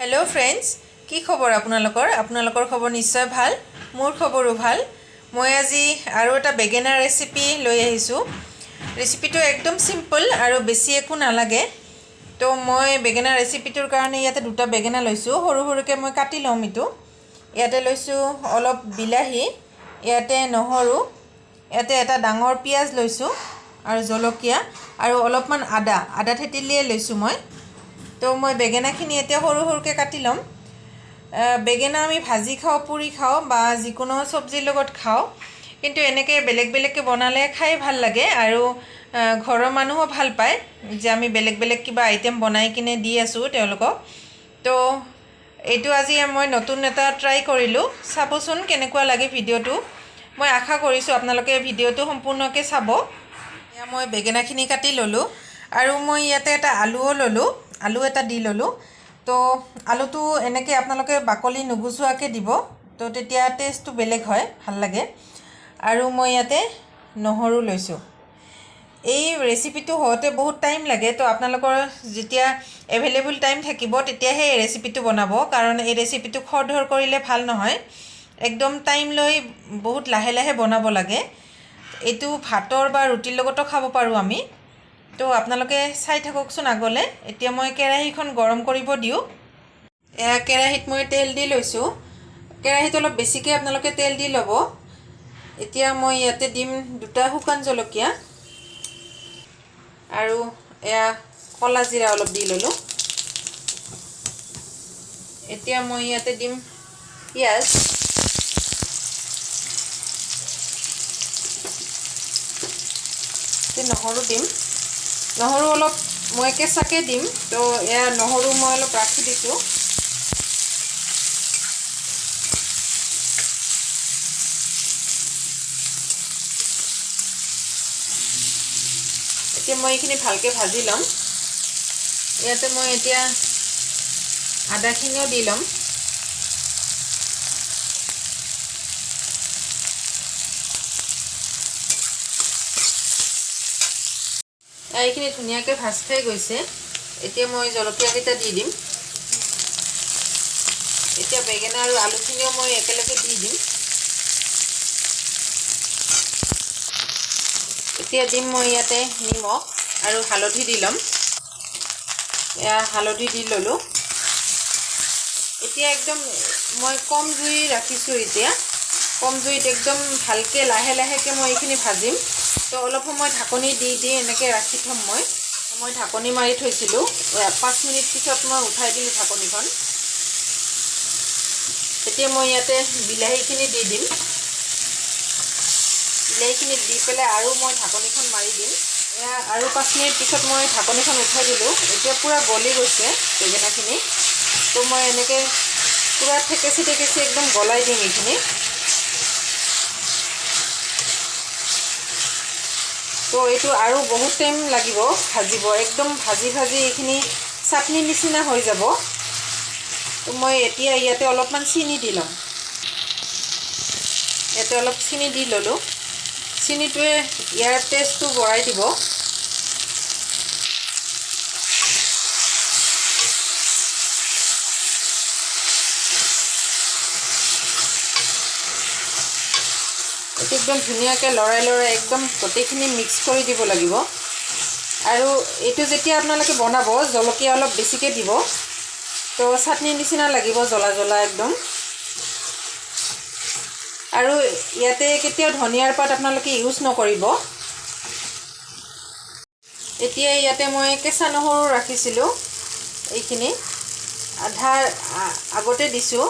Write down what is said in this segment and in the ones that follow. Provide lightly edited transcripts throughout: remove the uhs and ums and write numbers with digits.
Hello friends की खबर आपनालोकर खबर निश्चय भाल मोर खबरो भाल मैं আজি आरो एटा बेगेनार रेसिपि লৈ আহিছো रेसिपिটো एकदम सिम्पल आरो बेसी एकु नालागे तो मैं बेगेनार रेसिपिটোৰ কাৰণে ইয়াতে দুটা বেগেনা লৈছো সৰু সৰুকে মই কাটি লম ইটো ইয়াতে লৈছো অলপ বিলাহি ইয়াতে নহৰু ইয়াতে এটা ডাঙৰ পিয়াজ লৈছো আৰু জলকীয়া আৰু অলপমান আদা থেতিলিয়ে লৈছো মই तो मैं बेगेनाखिनि एते सरू सरूके काटि लम बेगेना आमी भाजी खाओ पुरी खाओ बा जिकोनो सब्जिर लगत खाओ किन्तु एनेके बेलेग बेलेगके बनाले खाई भाल लागे आरो घৰৰ মানুহো ভাল পায় যে আমি বেলেগ বেলেগ কিবা আইটেম বনাই কিনে দি আছো তেওঁলোকক তো এইটো আজি মই নতুন এটা ট্ৰাই কৰিলো চাবচোন কেনেকুৱা লাগে ভিডিওটো মই আশা কৰিছো আপোনালোকে ভিডিওটো সম্পূৰ্ণকৈ চাব या মই বেগেনাখিনি কাটি ললো আৰু মই ইয়াতে এটা আলুও ললো आलू एटा दी ललो तो आलूटू एनेके आपनालोके बाकली नुगुसुआके दिब तो तेतिया टेस्टटू बेलेग হয় ভাল লাগে আৰু মই ইয়াতে নহৰু লৈছো এই ৰেচিপিটো হতে বহুত টাইম লাগে তো আপোনালোকৰ যেতিয়া এভেইলেবল টাইম থাকিব তেতিয়া হে ৰেচিপিটো বনাব কাৰণ এই ৰেচিপিটো খৰধৰ কৰিলে ভাল নহয় একদম টাইম লৈ বহুত লাহে লাহে বনাব লাগে এটো ভাতৰ বা ৰুটিৰ লগতো খাব পাৰো আমি तो आपनालोके चाइ थाककसोन आगले एतिया मैं केराहीखन गरम करिब दिउ या केराहीत मैं तेल दि लैसु केराहीत अलप बेसिके आपनालोके तेल दि लब एतिया मैं याते दिम दुटा हुकान जलकिया आरु या कला जिरा अलप दि ललो एतिया मैं याते दिम पियाज ते নহৰু दिम নহৰু অলপ মই কেঁচাকে দিম তো এয়া নহৰু মই অলপ ৰাখি দিছো এতিয়া মই এইখিনি ভালকে ভাজি লম ইয়াতে মই এতিয়া আদাখিনিও দি লম এইখিনি ধুনিয়াকে ভাজ খাই গৈছে এতিয়া মই জলকীয়া কেটা দি দিম এতিয়া বেগেনা আৰু আলুখিনিও মই একেলগে দি দিম এতিয়া দিম মই ইয়াতে নিমখ আৰু হালধি দি লম এয়া হালধি দি ললো এতিয়া একদম মই কম জুই ৰাখিছো এতিয়া কম জুইত একদম ভালকে লাহে লাহেকে মই এইখিনি ভাজিম तो अलप समय ढाकनी दी एनेके राखि थम मैं ढाकनी मारि थैसिलु 5 मिनिट पिছত मैं उठाई दिलु ढाकनीखन एतिया मैं याते बिलाहीखिनि दी दिम बिलाहीखिनि दी पेले आरु मैं ढाकनीखन मारि दिम या आरु 5 मिनिट पिছত मैं ढाकनीखन उठाई दिलु एतिया पूरा गली गइसे बेगेनाखिनि तो मैं एनेके पूरा ठेकेसि एकदम गलाई दिम एखिनि तो ये आरो बहुत टाइम लागिब भाजिब एकदम भाजी भाजी ये चाटनी निचिना हो जाब तो मैं एतिया इयाते अलपमान चीनी दी लम इयाते अलप चीनी दी ललो चीनीटुए यार टेस्टटू बढ़ाई दिब एकदम धुनियाके लৰাই লৰাই एकदम গোটেইখিনি মিক্স কৰি দিব লাগিব আৰু এটো যেতিয়া আপোনালোকে বনাব জলকীয়া অলপ বেছিকে দিব তো চাটনি নিচিনা লাগিব জলা জলা একদম আৰু ইয়াতে কেতিয়াও ধনিয়াৰ পাত আপোনালোকে ইউজ নকৰিব এতিয়া ইয়াতে মই কেঁচা নহৰু ৰাখিছিলো এইখিনি আধা আগতে দিছো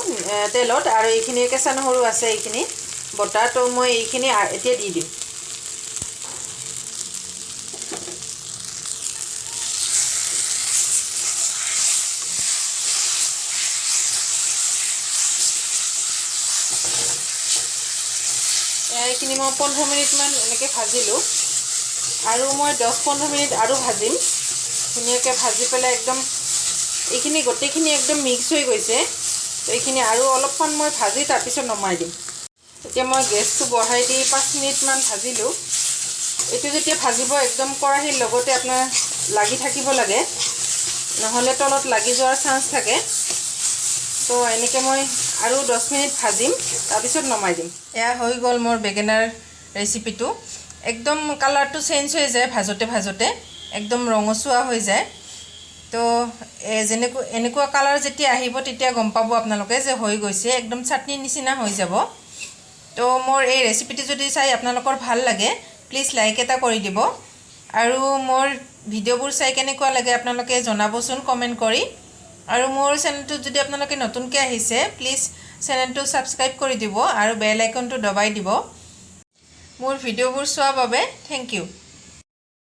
তেলত আৰু এইখিনি কেঁচা নহৰু আছে এইখিনি बटा तो मैं ये एतिया दी दिम ये मैं 15 मिनिट मान एनेके भाजिलो आरु मैं 10-15 मिनिट आरु भाजिम धुनियाके भाजी पेले एकदम ये गोटेखिनि एकदम मिक्स हो गइसे तो ये आरु अलपमान मैं भाजी तार पिছত नमाइ दिम এতিয়া মই গেছটো বঢ়াই দি 5 মিনিট মান ভাজিলো এটো যেতিয়া ভাজিব একদম কৰাহিৰ লগতে আপোনাৰ লাগি থাকিব লাগে নহলে তলত লাগি যোৱাৰ চান্স থাকে তো এনেকৈ মই আৰু 10 মিনিট ভাজিম, তাৰপিছত নমাই দিম। এয়া হৈ গ'ল মোৰ বেগেনাৰ ৰেচিপিটো। একদম কালাৰটো চেঞ্জ হৈ যায় ভাজোতে ভাজোতে, একদম ৰঙচুৱা হৈ যায়। তো এনেকুৱা কালাৰ যেতিয়া আহিব তেতিয়া গম পাব আপোনালোকে যে হৈ গৈছে, একদম চাটনিৰ নিচিনা হৈ যাব। তো মোৰ এই ৰেচিপিটো যদি চাই আপোনালোকৰ ভাল লাগে প্লিজ লাইক এটা কৰি দিব, আৰু মোৰ ভিডিঅ'বোৰ চাই কেনেকুৱা লাগে আপোনালোকে জনাবচোন কমেণ্ট কৰি। আৰু মোৰ চেনেলটো যদি আপোনালোকে নতুনকৈ আহিছে প্লিজ চেনেলটো ছাবস্ক্ৰাইব কৰি দিব আৰু বেল আইকনটো দবাই দিব। মোৰ ভিডিঅ'বোৰ চোৱাৰ বাবে থেংক ইউ।